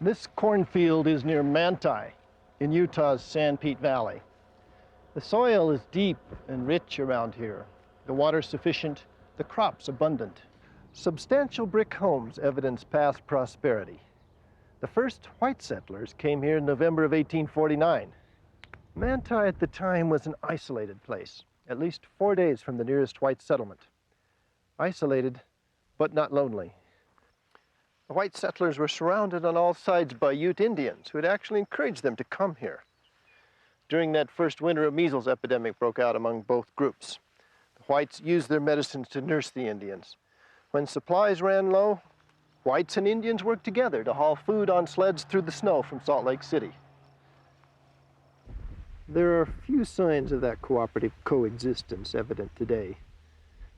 This cornfield is near Manti in Utah's Sanpete Valley. The soil is deep and rich around here. The water sufficient, the crops abundant. Substantial brick homes evidence past prosperity. The first white settlers came here in November of 1849. Manti at the time was an isolated place, at least 4 days from the nearest white settlement. Isolated, but not lonely. The white settlers were surrounded on all sides by Ute Indians who had actually encouraged them to come here. During that first winter, a measles epidemic broke out among both groups. The whites used their medicines to nurse the Indians. When supplies ran low, whites and Indians worked together to haul food on sleds through the snow from Salt Lake City. There are few signs of that cooperative coexistence evident today.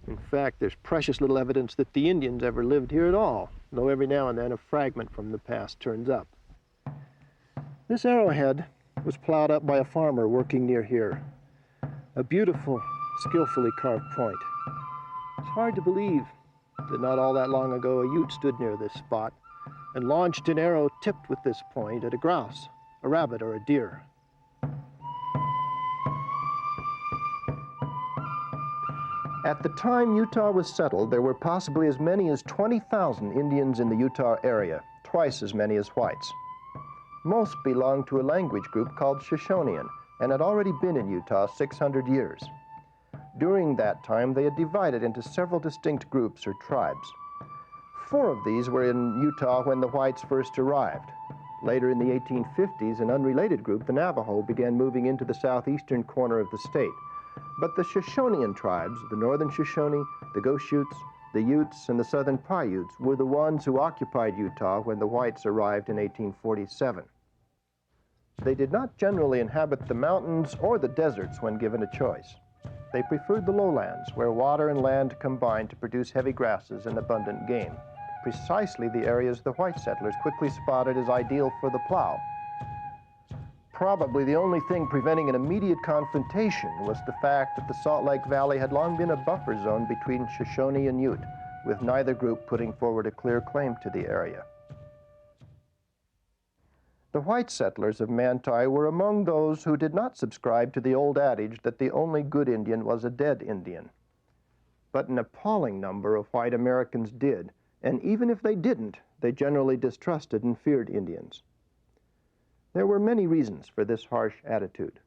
In fact, there's precious little evidence that the Indians ever lived here at all, though every now and then a fragment from the past turns up. This arrowhead was plowed up by a farmer working near here. A beautiful, skillfully carved point. It's hard to believe that not all that long ago a Ute stood near this spot and launched an arrow tipped with this point at a grouse, a rabbit, or a deer. At the time Utah was settled, there were possibly as many as 20,000 Indians in the Utah area, twice as many as whites. Most belonged to a language group called Shoshonean and had already been in Utah 600 years. During that time, they had divided into several distinct groups or tribes. 4 of these were in Utah when the whites first arrived. Later in the 1850s, an unrelated group, the Navajo, began moving into the southeastern corner of the state. But the Shoshonean tribes, the northern Shoshone, the Goshutes, the Utes, and the southern Paiutes, were the ones who occupied Utah when the whites arrived in 1847. They did not generally inhabit the mountains or the deserts when given a choice. They preferred the lowlands, where water and land combined to produce heavy grasses and abundant game, precisely the areas the white settlers quickly spotted as ideal for the plow. Probably the only thing preventing an immediate confrontation was the fact that the Salt Lake Valley had long been a buffer zone between Shoshone and Ute, with neither group putting forward a clear claim to the area. The white settlers of Manti were among those who did not subscribe to the old adage that the only good Indian was a dead Indian. But an appalling number of white Americans did, and even if they didn't, they generally distrusted and feared Indians. There were many reasons for this harsh attitude.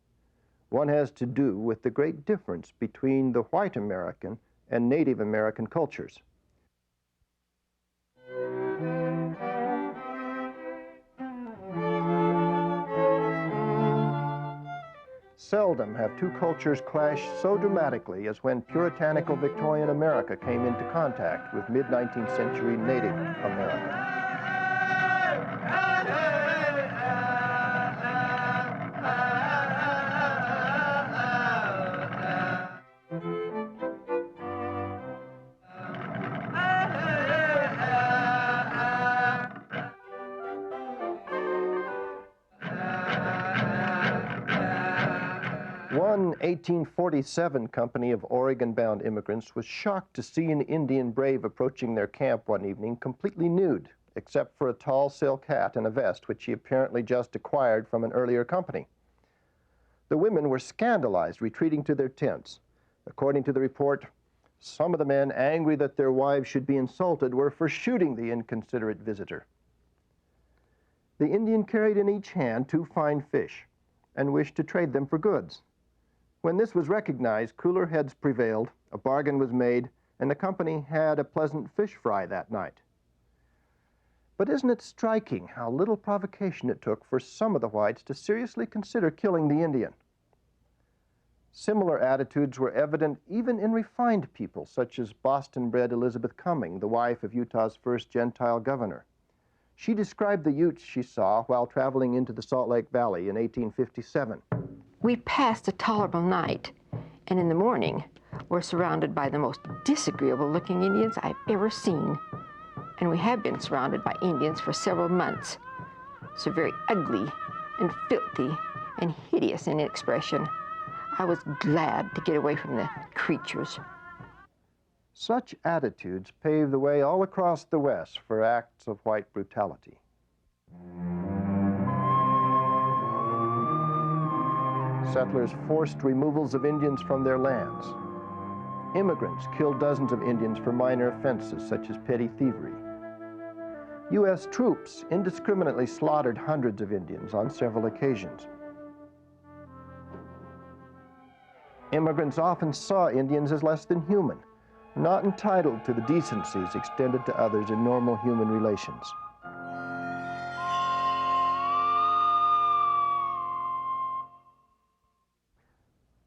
One has to do with the great difference between the white American and Native American cultures. Seldom have two cultures clashed so dramatically as when puritanical Victorian America came into contact with mid-19th century Native America. One 1847 company of Oregon-bound immigrants was shocked to see an Indian brave approaching their camp one evening completely nude, except for a tall silk hat and a vest which he apparently just acquired from an earlier company. The women were scandalized, retreating to their tents. According to the report, some of the men, angry that their wives should be insulted, were for shooting the inconsiderate visitor. The Indian carried in each hand 2 fine fish and wished to trade them for goods. When this was recognized, cooler heads prevailed, a bargain was made, and the company had a pleasant fish fry that night. But isn't it striking how little provocation it took for some of the whites to seriously consider killing the Indian? Similar attitudes were evident even in refined people, such as Boston-bred Elizabeth Cumming, the wife of Utah's first Gentile governor. She described the Utes she saw while traveling into the Salt Lake Valley in 1857. We passed a tolerable night, and in the morning were surrounded by the most disagreeable-looking Indians I've ever seen. And we have been surrounded by Indians for several months, so very ugly and filthy and hideous in expression. I was glad to get away from the creatures. Such attitudes paved the way all across the West for acts of white brutality. settlers forced removals of Indians from their lands. Immigrants killed dozens of Indians for minor offenses such as petty thievery. U.S. troops indiscriminately slaughtered hundreds of Indians on several occasions. Immigrants often saw Indians as less than human, not entitled to the decencies extended to others in normal human relations.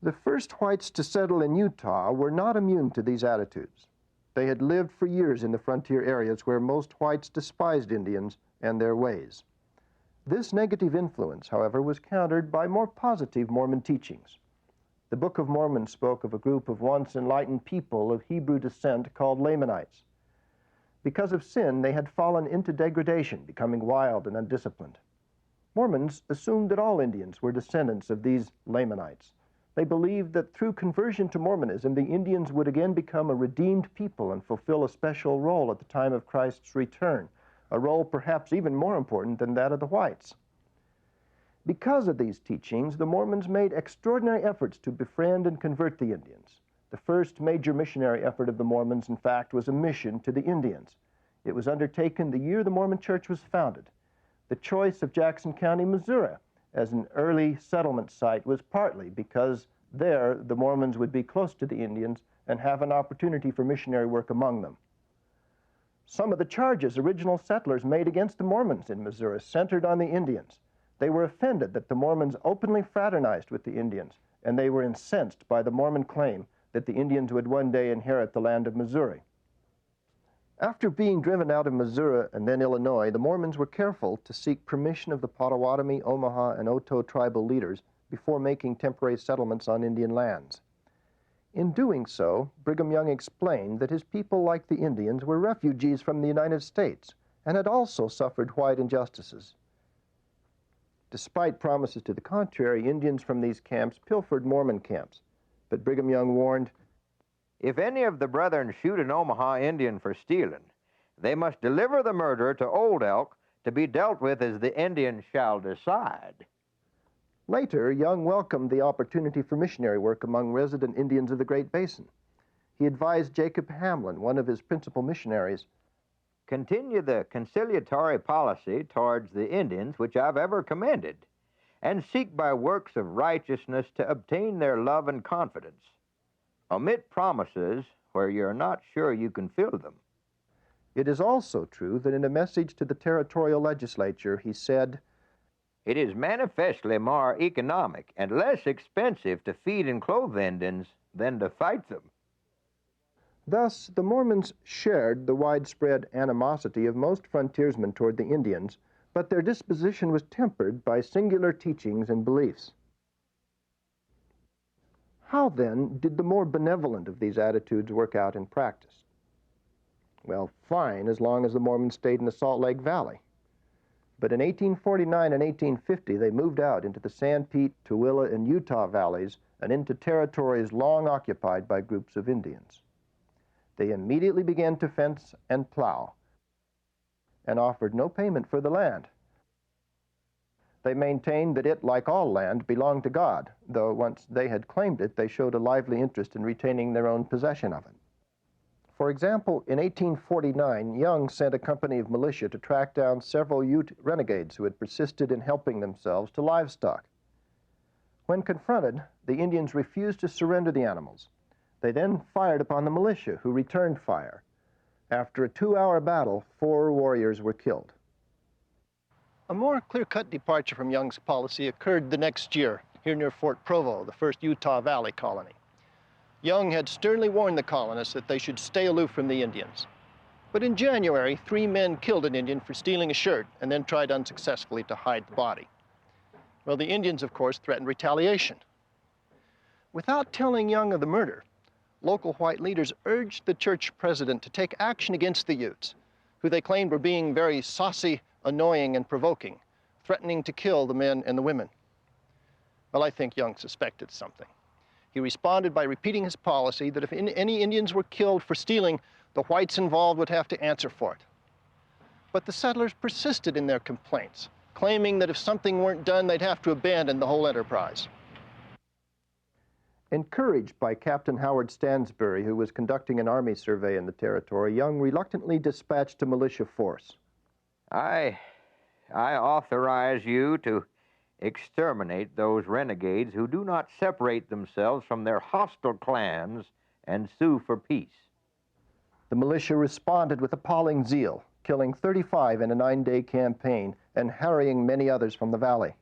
The first whites to settle in Utah were not immune to these attitudes. They had lived for years in the frontier areas where most whites despised Indians and their ways. This negative influence, however, was countered by more positive Mormon teachings. The Book of Mormon spoke of a group of once enlightened people of Hebrew descent called Lamanites. Because of sin, they had fallen into degradation, becoming wild and undisciplined. Mormons assumed that all Indians were descendants of these Lamanites. They believed that through conversion to Mormonism, the Indians would again become a redeemed people and fulfill a special role at the time of Christ's return, a role perhaps even more important than that of the whites. Because of these teachings, the Mormons made extraordinary efforts to befriend and convert the Indians. The first major missionary effort of the Mormons, in fact, was a mission to the Indians. It was undertaken the year the Mormon Church was founded. The choice of Jackson County, Missouri, as an early settlement site was partly because there the Mormons would be close to the Indians and have an opportunity for missionary work among them. Some of the charges original settlers made against the Mormons in Missouri centered on the Indians. They were offended that the Mormons openly fraternized with the Indians, and they were incensed by the Mormon claim that the Indians would one day inherit the land of Missouri. After being driven out of Missouri and then Illinois, the Mormons were careful to seek permission of the Potawatomi, Omaha, and Otoe tribal leaders before making temporary settlements on Indian lands. In doing so, Brigham Young explained that his people, like the Indians, were refugees from the United States and had also suffered white injustices. Despite promises to the contrary, Indians from these camps pilfered Mormon camps, but Brigham Young warned, "If any of the brethren shoot an Omaha Indian for stealing, they must deliver the murderer to Old Elk to be dealt with as the Indian shall decide." Later, Young welcomed the opportunity for missionary work among resident Indians of the Great Basin. He advised Jacob Hamlin, one of his principal missionaries, "Continue the conciliatory policy towards the Indians which I've ever commended, and seek by works of righteousness to obtain their love and confidence. Omit promises where you're not sure you can fill them." It is also true that in a message to the territorial legislature, he said, "It is manifestly more economic and less expensive to feed and clothe the Indians than to fight them." Thus, the Mormons shared the widespread animosity of most frontiersmen toward the Indians, but their disposition was tempered by singular teachings and beliefs. How, then, did the more benevolent of these attitudes work out in practice? Well, fine, as long as the Mormons stayed in the Salt Lake Valley. But in 1849 and 1850, they moved out into the Sanpete, Tooele, and Utah valleys and into territories long occupied by groups of Indians. They immediately began to fence and plow and offered no payment for the land. They maintained that it, like all land, belonged to God, though once they had claimed it, they showed a lively interest in retaining their own possession of it. For example, in 1849, Young sent a company of militia to track down several Ute renegades who had persisted in helping themselves to livestock. When confronted, the Indians refused to surrender the animals. They then fired upon the militia, who returned fire. After a 2-hour battle, 4 warriors were killed. A more clear-cut departure from Young's policy occurred the next year, here near Fort Provo, the first Utah Valley colony. Young had sternly warned the colonists that they should stay aloof from the Indians. But in January, 3 men killed an Indian for stealing a shirt and then tried unsuccessfully to hide the body. Well, the Indians, of course, threatened retaliation. Without telling Young of the murder, local white leaders urged the church president to take action against the Utes, who they claimed were being very saucy, annoying, and provoking, threatening to kill the men and the women. Well, I think Young suspected something. He responded by repeating his policy that if any Indians were killed for stealing, the whites involved would have to answer for it. But the settlers persisted in their complaints, claiming that if something weren't done, they'd have to abandon the whole enterprise. Encouraged by Captain Howard Stansbury, who was conducting an army survey in the territory, Young reluctantly dispatched a militia force. I authorize you to exterminate those renegades who do not separate themselves from their hostile clans and sue for peace. The militia responded with appalling zeal, killing 35 in a 9-day campaign and harrying many others from the valley.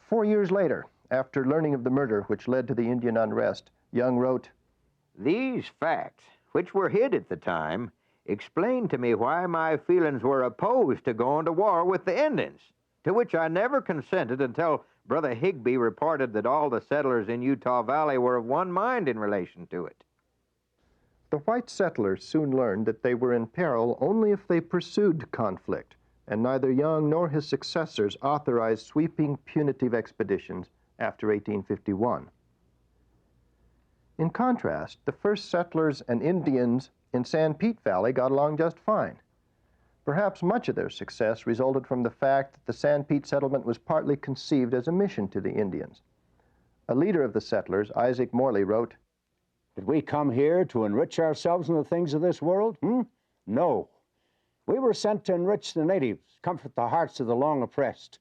4 years later, after learning of the murder which led to the Indian unrest, Young wrote, These facts, which were hid at the time, explain to me why my feelings were opposed to going to war with the Indians, to which I never consented until Brother Higbee reported that all the settlers in Utah Valley were of one mind in relation to it. The white settlers soon learned that they were in peril only if they pursued conflict, and neither Young nor his successors authorized sweeping punitive expeditions after 1851. In contrast, the first settlers and Indians in Sanpete Valley got along just fine. Perhaps much of their success resulted from the fact that the Sanpete settlement was partly conceived as a mission to the Indians. A leader of the settlers, Isaac Morley, wrote, Did we come here to enrich ourselves in the things of this world? No. We were sent to enrich the natives, comfort the hearts of the long oppressed.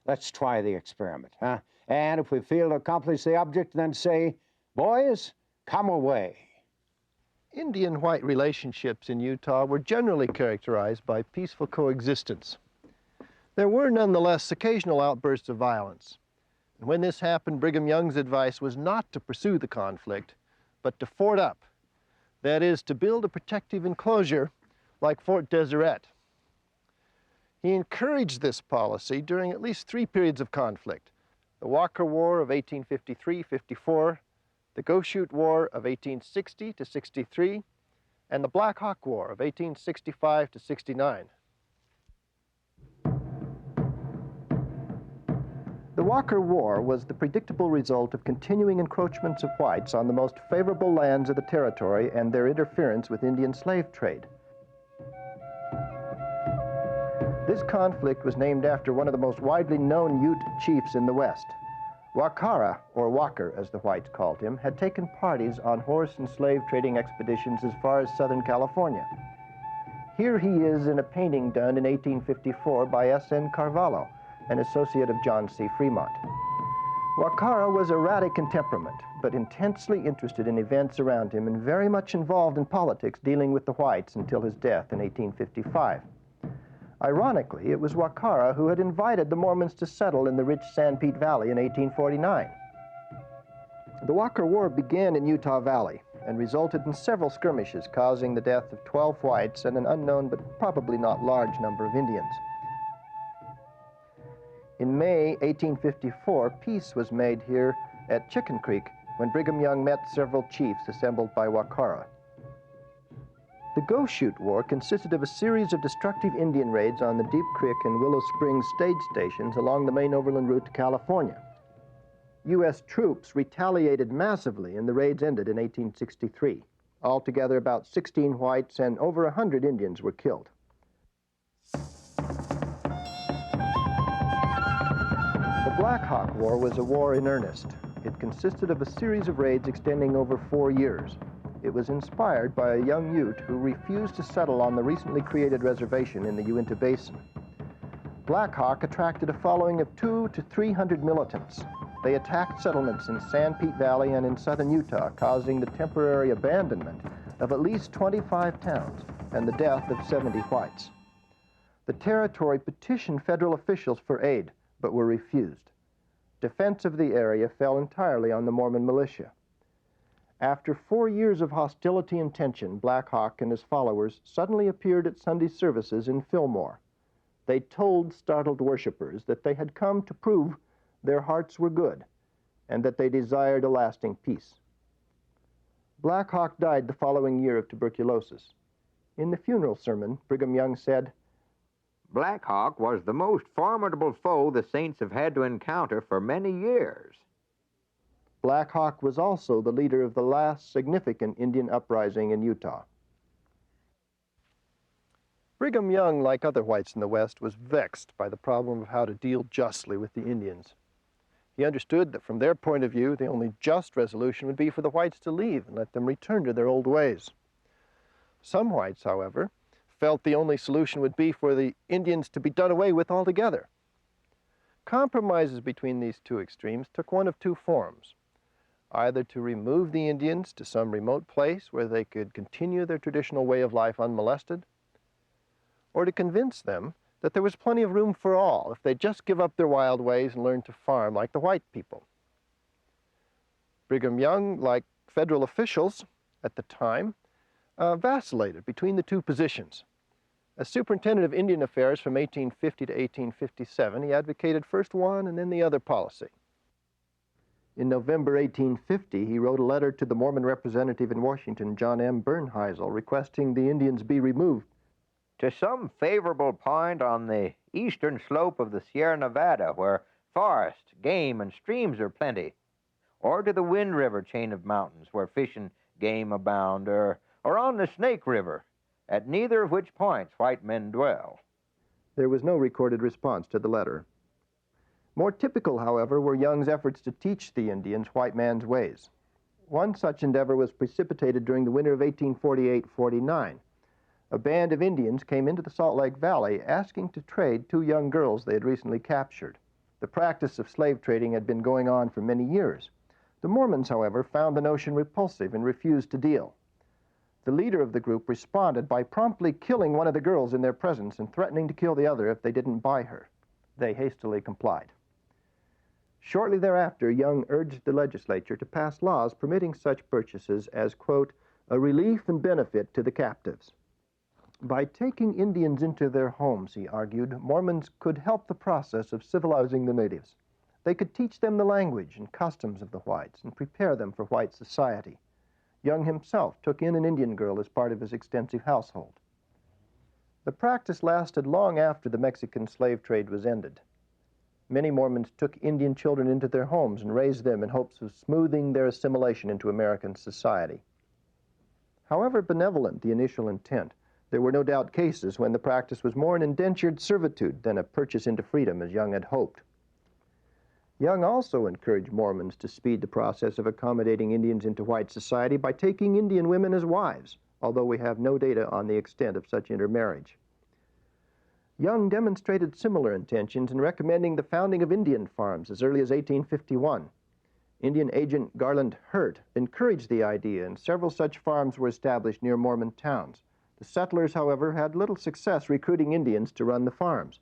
Let's try the experiment, huh? And if we fail to accomplish the object, then say, boys, come away. Indian-white relationships in Utah were generally characterized by peaceful coexistence. There were nonetheless occasional outbursts of violence. And when this happened, Brigham Young's advice was not to pursue the conflict, but to fort up. That is, to build a protective enclosure like Fort Deseret. He encouraged this policy during at least 3 periods of conflict: the Walker War of 1853-54, the Goshute War of 1860 to 63, and the Black Hawk War of 1865 to 69. The Walker War was the predictable result of continuing encroachments of whites on the most favorable lands of the territory and their interference with Indian slave trade. This conflict was named after one of the most widely known Ute chiefs in the West. Wa Kara, or Walker as the whites called him, had taken parties on horse and slave trading expeditions as far as Southern California. Here he is in a painting done in 1854 by S.N. Carvalho, an associate of John C. Fremont. Wa Kara was erratic in temperament, but intensely interested in events around him and very much involved in politics dealing with the whites until his death in 1855. Ironically, it was Wa Kara who had invited the Mormons to settle in the rich Sanpete Valley in 1849. The Walker War began in Utah Valley and resulted in several skirmishes, causing the death of 12 whites and an unknown but probably not large number of Indians. In May 1854, peace was made here at Chicken Creek when Brigham Young met several chiefs assembled by Wa Kara. The Goshute War consisted of a series of destructive Indian raids on the Deep Creek and Willow Springs stage stations along the main overland route to California. U.S. troops retaliated massively and the raids ended in 1863. Altogether, about 16 whites and over 100 Indians were killed. The Black Hawk War was a war in earnest. It consisted of a series of raids extending over 4 years. It was inspired by a young Ute who refused to settle on the recently created reservation in the Uinta Basin. Black Hawk attracted a following of 200 to 300 militants. They attacked settlements in Sanpete Valley and in southern Utah, causing the temporary abandonment of at least 25 towns and the death of 70 whites. The territory petitioned federal officials for aid, but were refused. Defense of the area fell entirely on the Mormon militia. After 4 years of hostility and tension, Black Hawk and his followers suddenly appeared at Sunday services in Fillmore. They told startled worshipers that they had come to prove their hearts were good and that they desired a lasting peace. Black Hawk died the following year of tuberculosis. In the funeral sermon, Brigham Young said, Black Hawk was the most formidable foe the Saints have had to encounter for many years. Black Hawk was also the leader of the last significant Indian uprising in Utah. Brigham Young, like other whites in the West, was vexed by the problem of how to deal justly with the Indians. He understood that from their point of view, the only just resolution would be for the whites to leave and let them return to their old ways. Some whites, however, felt the only solution would be for the Indians to be done away with altogether. Compromises between these two extremes took one of two forms: either to remove the Indians to some remote place where they could continue their traditional way of life unmolested, or to convince them that there was plenty of room for all if they'd just give up their wild ways and learn to farm like the white people. Brigham Young, like federal officials at the time, vacillated between the two positions. As superintendent of Indian Affairs from 1850 to 1857, he advocated first one and then the other policy. In November 1850, he wrote a letter to the Mormon representative in Washington, John M. Bernheisel, requesting the Indians be removed to some favorable point on the eastern slope of the Sierra Nevada, where forest, game, and streams are plenty, or to the Wind River chain of mountains, where fish and game abound, or on the Snake River, at neither of which points white men dwell. There was no recorded response to the letter. More typical, however, were Young's efforts to teach the Indians white man's ways. One such endeavor was precipitated during the winter of 1848-49. A band of Indians came into the Salt Lake Valley asking to trade two young girls they had recently captured. The practice of slave trading had been going on for many years. The Mormons, however, found the notion repulsive and refused to deal. The leader of the group responded by promptly killing one of the girls in their presence and threatening to kill the other if they didn't buy her. They hastily complied. Shortly thereafter, Young urged the legislature to pass laws permitting such purchases as, quote, a relief and benefit to the captives. By taking Indians into their homes, he argued, Mormons could help the process of civilizing the natives. They could teach them the language and customs of the whites and prepare them for white society. Young himself took in an Indian girl as part of his extensive household. The practice lasted long after the Mexican slave trade was ended. Many Mormons took Indian children into their homes and raised them in hopes of smoothing their assimilation into American society. However benevolent the initial intent, there were no doubt cases when the practice was more an indentured servitude than a purchase into freedom, as Young had hoped. Young also encouraged Mormons to speed the process of accommodating Indians into white society by taking Indian women as wives, although we have no data on the extent of such intermarriage. Young demonstrated similar intentions in recommending the founding of Indian farms as early as 1851. Indian agent Garland Hurt encouraged the idea, and several such farms were established near Mormon towns. The settlers, however, had little success recruiting Indians to run the farms.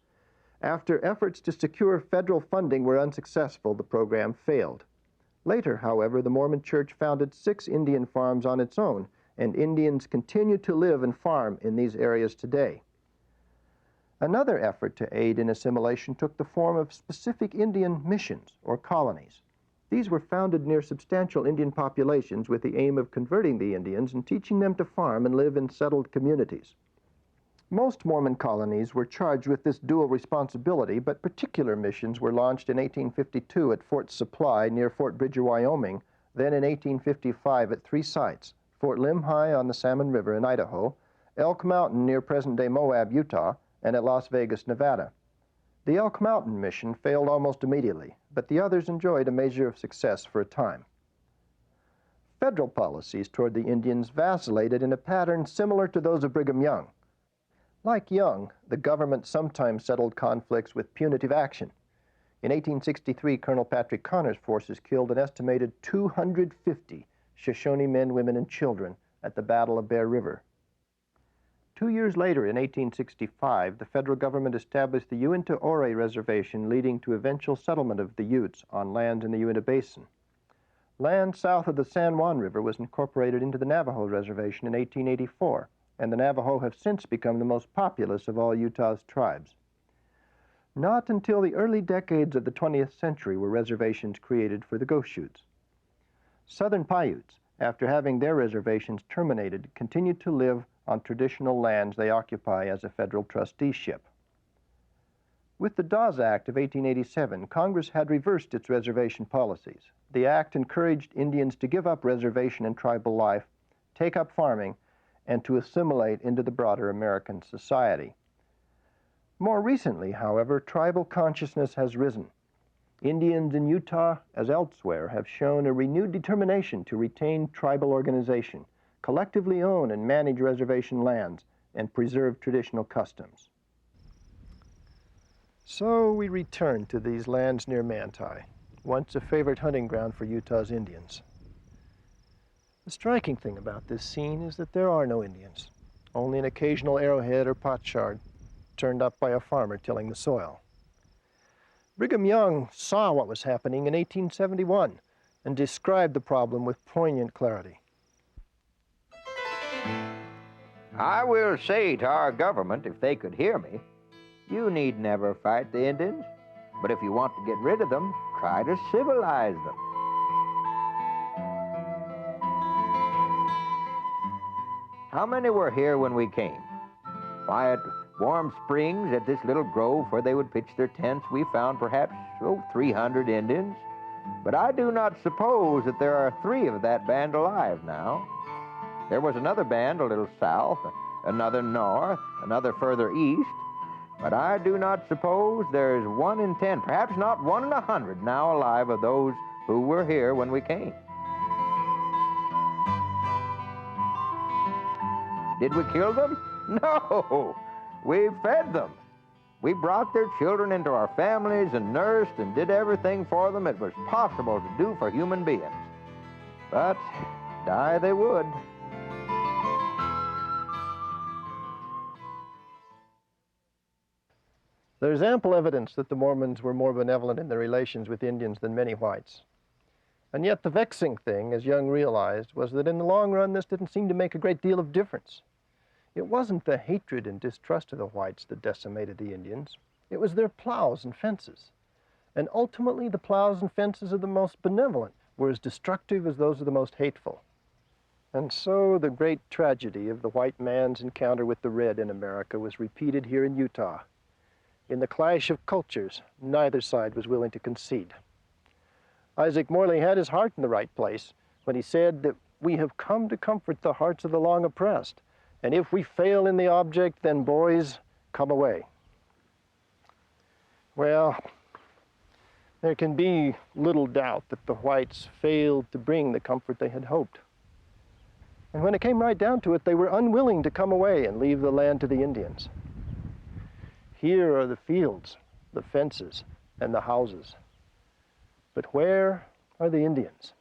After efforts to secure federal funding were unsuccessful, the program failed. Later, however, the Mormon Church founded 6 Indian farms on its own, and Indians continue to live and farm in these areas today. Another effort to aid in assimilation took the form of specific Indian missions, or colonies. These were founded near substantial Indian populations with the aim of converting the Indians and teaching them to farm and live in settled communities. Most Mormon colonies were charged with this dual responsibility, but particular missions were launched in 1852 at Fort Supply near Fort Bridger, Wyoming, then in 1855 at 3 sites: Fort Limhi on the Salmon River in Idaho, Elk Mountain near present-day Moab, Utah, and at Las Vegas, Nevada. The Elk Mountain mission failed almost immediately, but the others enjoyed a measure of success for a time. Federal policies toward the Indians vacillated in a pattern similar to those of Brigham Young. Like Young, the government sometimes settled conflicts with punitive action. In 1863, Colonel Patrick Connor's forces killed an estimated 250 Shoshone men, women, and children at the Battle of Bear River. 2 years later, in 1865, the federal government established the Uinta Ore Reservation, leading to eventual settlement of the Utes on lands in the Uinta Basin. Land south of the San Juan River was incorporated into the Navajo Reservation in 1884, and the Navajo have since become the most populous of all Utah's tribes. Not until the early decades of the 20th century were reservations created for the Goshutes. Southern Paiutes, after having their reservations terminated, continued to live on traditional lands they occupy as a federal trusteeship. With the Dawes Act of 1887, Congress had reversed its reservation policies. The act encouraged Indians to give up reservation and tribal life, take up farming, and to assimilate into the broader American society. More recently, however, tribal consciousness has risen. Indians in Utah, as elsewhere, have shown a renewed determination to retain tribal organization, collectively own and manage reservation lands, and preserve traditional customs. So we return to these lands near Manti, once a favorite hunting ground for Utah's Indians. The striking thing about this scene is that there are no Indians, only an occasional arrowhead or potsherd turned up by a farmer tilling the soil. Brigham Young saw what was happening in 1871 and described the problem with poignant clarity. I will say to our government, if they could hear me, you need never fight the Indians, but if you want to get rid of them, try to civilize them. How many were here when we came? Why, at Warm Springs, at this little grove where they would pitch their tents, we found perhaps 300 Indians. But I do not suppose that there are 3 of that band alive now. There was another band a little south, another north, another further east, but I do not suppose there's 1 in 10, perhaps not 1 in 100 now alive of those who were here when we came. Did we kill them? No, we fed them. We brought their children into our families and nursed and did everything for them it was possible to do for human beings. But die they would. There's ample evidence that the Mormons were more benevolent in their relations with Indians than many whites. And yet the vexing thing, as Young realized, was that in the long run this didn't seem to make a great deal of difference. It wasn't the hatred and distrust of the whites that decimated the Indians. It was their plows and fences. And ultimately the plows and fences of the most benevolent were as destructive as those of the most hateful. And so the great tragedy of the white man's encounter with the red in America was repeated here in Utah. In the clash of cultures, neither side was willing to concede. Isaac Morley had his heart in the right place when he said that we have come to comfort the hearts of the long oppressed, and if we fail in the object, then boys, come away. Well, there can be little doubt that the whites failed to bring the comfort they had hoped. And when it came right down to it, they were unwilling to come away and leave the land to the Indians. Here are the fields, the fences, and the houses. But where are the Indians?